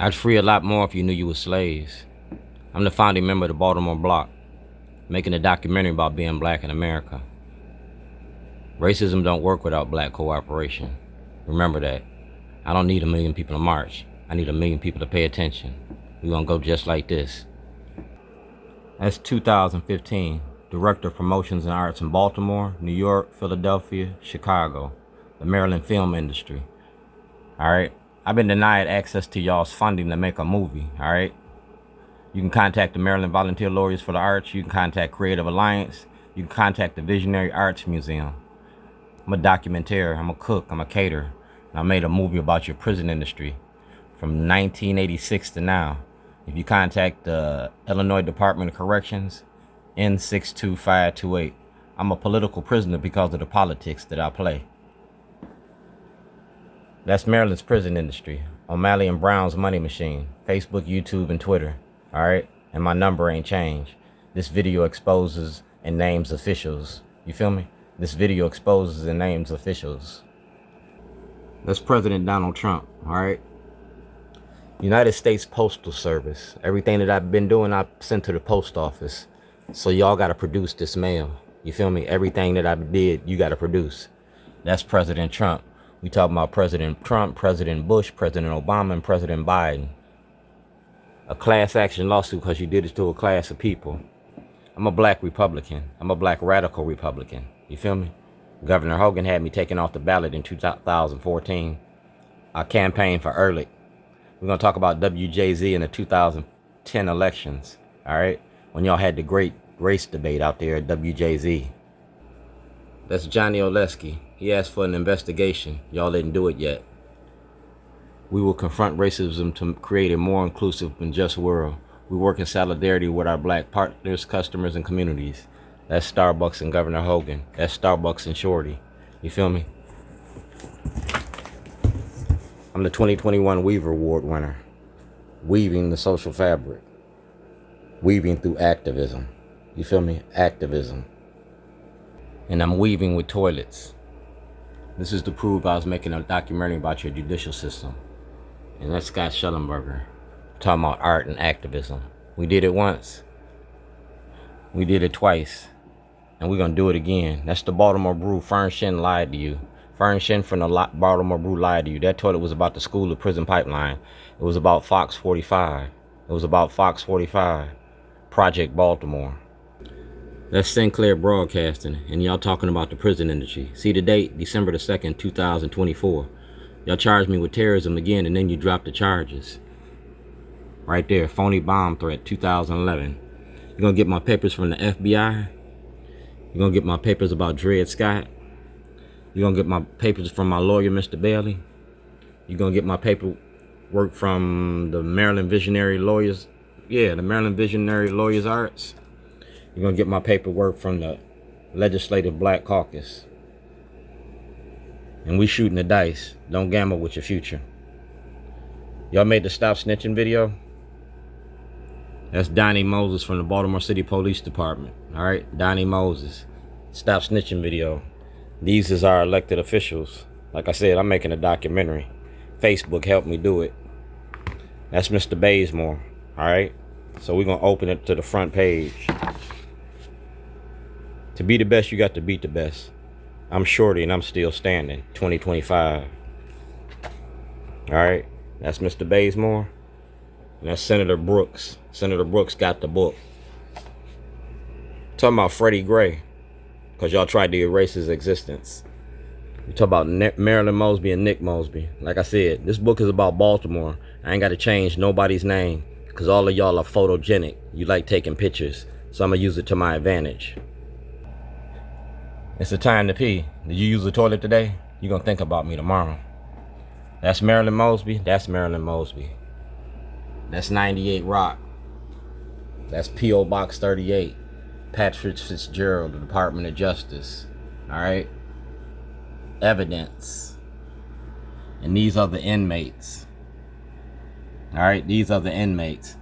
I'd free a lot more if you knew you were slaves. I'm the founding member of the Baltimore BLOC, making a documentary about being black in America. Racism don't work without black cooperation. Remember that. I don't need 1 million people to march. I need 1 million people to pay attention. We're gonna go just like this. That's 2015. Director of Promotions and Arts in Baltimore, New York, Philadelphia, Chicago, the Maryland film industry. All right. I've been denied access to y'all's funding to make a movie. All right. You can contact the Maryland Volunteer Lawyers for the Arts. You can contact Creative Alliance. You can contact the Visionary Arts Museum. I'm a documentarian. I'm a cook. I'm a caterer. And I made a movie about your prison industry from 1986 to now. If you contact the Illinois Department of Corrections, N62528. I'm a political prisoner because of the politics that I play. That's Maryland's prison industry. O'Malley and Brown's money machine. Facebook, YouTube, and Twitter. All right? And my number ain't changed. This video exposes and names officials. You feel me? This video exposes and names officials. That's President Donald Trump. All right? United States Postal Service. Everything that I've been doing, I sent to the post office. So y'all got to produce this mail. You feel me? Everything that I did, you got to produce. That's President Trump. We talking about President Trump, President Bush, President Obama, and President Biden. A class action lawsuit because you did it to a class of people. I'm a black Republican. I'm a black radical Republican. You feel me? Governor Hogan had me taken off the ballot in 2014. I campaigned for Ehrlich. We're going to talk about WJZ in the 2010 elections. All right? When y'all had the great race debate out there at WJZ. That's Johnny Oleski. He asked for an investigation. Y'all didn't do it yet. We will confront racism to create a more inclusive and just world. We work in solidarity with our black partners, customers, and communities. That's Starbucks and Governor Hogan. That's Starbucks and Shorty. You feel me? I'm the 2021 Weaver Award winner. Weaving the social fabric. Weaving through activism. You feel me? Activism. And I'm weaving with toilets. This is to prove I was making a documentary about your judicial system. And that's Scott Shellenberger. Talking about art and activism. We did it once. We did it twice. And we're going to do it again. That's the Baltimore Brew. Fern Shin lied to you. Fern Shin from the Baltimore Brew lied to you. That toilet was about the school to prison pipeline. It was about Fox 45. It was about Fox 45. Project Baltimore. That's Sinclair Broadcasting, and y'all talking about the prison industry. See the date, December the 2nd, 2024. Y'all charged me with terrorism again, and then you dropped the charges. Right there, phony bomb threat, 2011. You're gonna get my papers from the FBI. You're gonna get my papers about Dred Scott. You're gonna get my papers from my lawyer, Mr. Bailey. You're gonna get my paperwork from the Maryland Visionary Lawyers. Yeah, the Maryland Visionary Lawyers Arts. You're going to get my paperwork from the Legislative Black Caucus. And we shooting the dice. Don't gamble with your future. Y'all made the Stop Snitching video? That's Donnie Moses from the Baltimore City Police Department. All right, Donnie Moses. Stop Snitching video. These is our elected officials. Like I said, I'm making a documentary. Facebook helped me do it. That's Mr. Bazemore. All right, so we're going to open it to the front page. To be the best, you got to beat the best. I'm Shorty and I'm still standing. 2025. All right, that's Mr. Bazemore. And that's Senator Brooks. Senator Brooks got the book. Talking about Freddie Gray, because y'all tried to erase his existence. You talk about Marilyn Mosby and Nick Mosby. Like I said, this book is about Baltimore. I ain't got to change nobody's name, because all of y'all are photogenic. You like taking pictures, so I'm going to use it to my advantage. It's the time to pee. Did you use the toilet today? You're going to think about me tomorrow. That's Marilyn Mosby. That's Marilyn Mosby. That's 98 Robt. That's P.O. Box 38. Patrick Fitzgerald, the Department of Justice. All right? Evidence. And these are the inmates. All right? These are the inmates.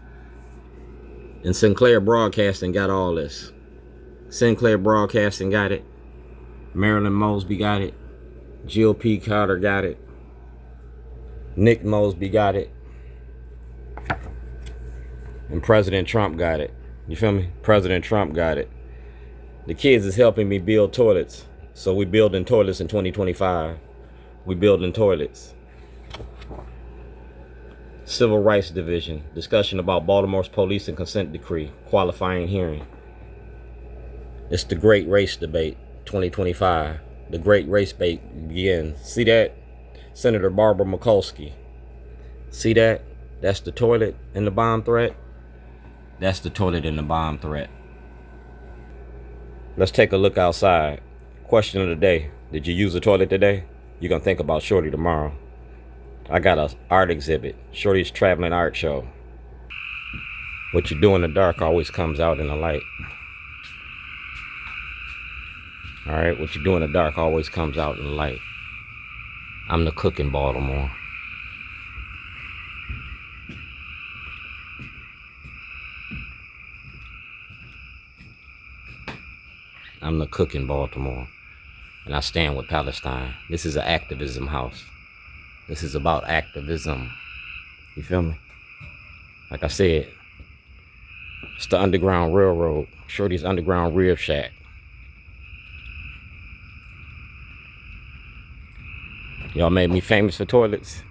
And Sinclair Broadcasting got all this. Sinclair Broadcasting got it. Marilyn Mosby got it. Jill P. Carter got it. Nick Mosby got it. And President Trump got it. You feel me? President Trump got it. The kids is helping me build toilets. So we building toilets in 2025. We building toilets. Civil Rights Division. Discussion about Baltimore's police and consent decree. Qualifying hearing. It's the Great Race Debate 2025. The Great Race Debate begins. See that? Senator Barbara Mikulski. See that? That's the toilet in the bomb threat. That's the toilet in the bomb threat. Let's take a look outside. Question of the day. Did you use the toilet today? You're going to think about Shorty tomorrow. I got an art exhibit. Shorty's traveling art show. What you do in the dark always comes out in the light. All right, what you do in the dark always comes out in the light. I'm the cook in Baltimore. I'm the cook in Baltimore. And I stand with Palestine. This is an activism house. This is about activism. You feel me? Like I said, it's the Underground Railroad. Shorty's Underground Rib Shack. Y'all made me famous for toilets.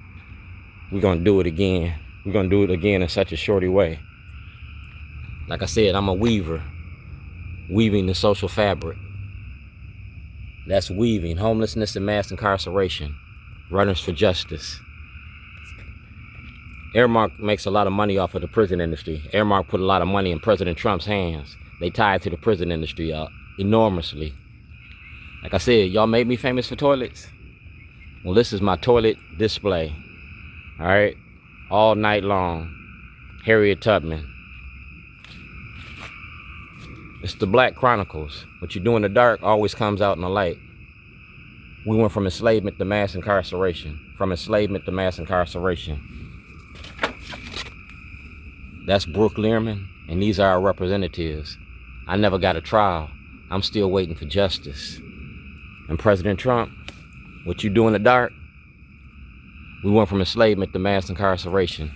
We're gonna do it again. We're gonna do it again in such a shorty way. Like I said, I'm a weaver. Weaving the social fabric. That's weaving. Homelessness and mass incarceration. Runners for justice. Earmark makes a lot of money off of the prison industry. Earmark put a lot of money in President Trump's hands. They tied to the prison industry enormously. Like I said, y'all made me famous for toilets. Well, this is my toilet display. All right? All night long. Harriet Tubman. It's the Black Chronicles. What you do in the dark always comes out in the light. We went from enslavement to mass incarceration. From enslavement to mass incarceration. That's Brooke Learman, and these are our representatives. I never got a trial. I'm still waiting for justice. And President Trump, what you do in the dark? We went from enslavement to mass incarceration.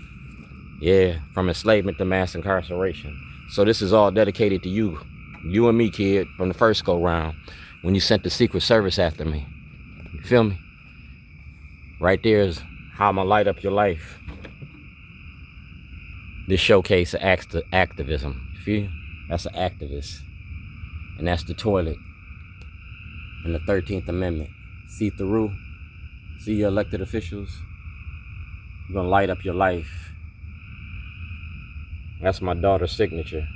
Yeah, from enslavement to mass incarceration. So this is all dedicated to you. You and me, kid, from the first go round. When you sent the Secret Service after me. You feel me? Right there is how I'm gonna light up your life. This showcase of activism. You feel? That's an activist. And that's the toilet. And the 13th Amendment. See through. See your elected officials. You're gonna light up your life. That's my daughter's signature.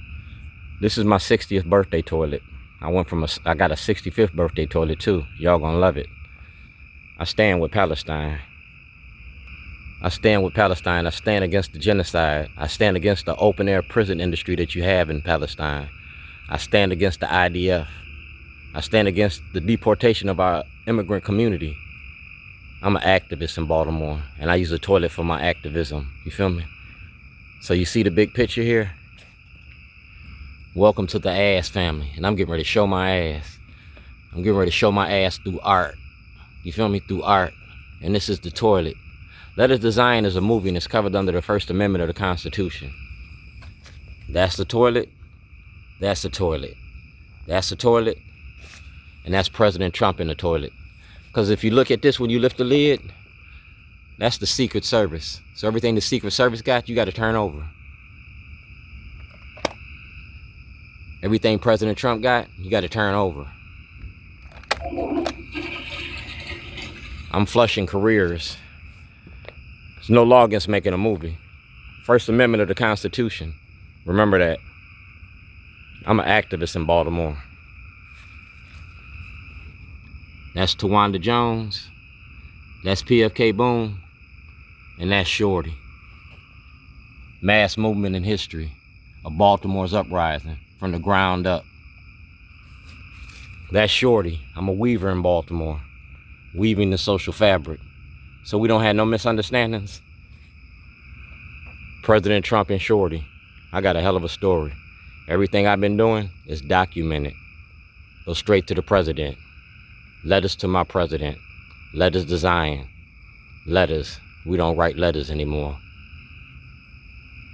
This is my 60th birthday toilet. I got a 65th birthday toilet too. Y'all gonna love it. I stand with Palestine. I stand with Palestine. I stand against the genocide. I stand against the open air prison industry that you have in Palestine. I stand against the IDF. I stand against the deportation of our immigrant community. I'm an activist in Baltimore, and I use a toilet for my activism. You feel me? So you see the big picture here? Welcome to the ass family, and I'm getting ready to show my ass. I'm getting ready to show my ass through art. You feel me? Through art. And this is the toilet. Letters Design is a movie and it's covered under the First Amendment of the Constitution. That's the toilet. That's the toilet. That's the toilet. And that's President Trump in the toilet. Because if you look at this when you lift the lid, that's the Secret Service. So everything the Secret Service got, you got to turn over. Everything President Trump got, you got to turn over. I'm flushing careers. There's no law against making a movie. First Amendment of the Constitution. Remember that. I'm an activist in Baltimore. That's Tawanda Jones. That's PFK Boone. And that's Shorty. Mass movement in history of Baltimore's uprising from the ground up. That's Shorty. I'm a weaver in Baltimore. Weaving the social fabric. So we don't have no misunderstandings. President Trump and Shorty. I got a hell of a story. Everything I've been doing is documented. Go straight to the president. Letters to my president. Letters Design. Letters. We don't write letters anymore.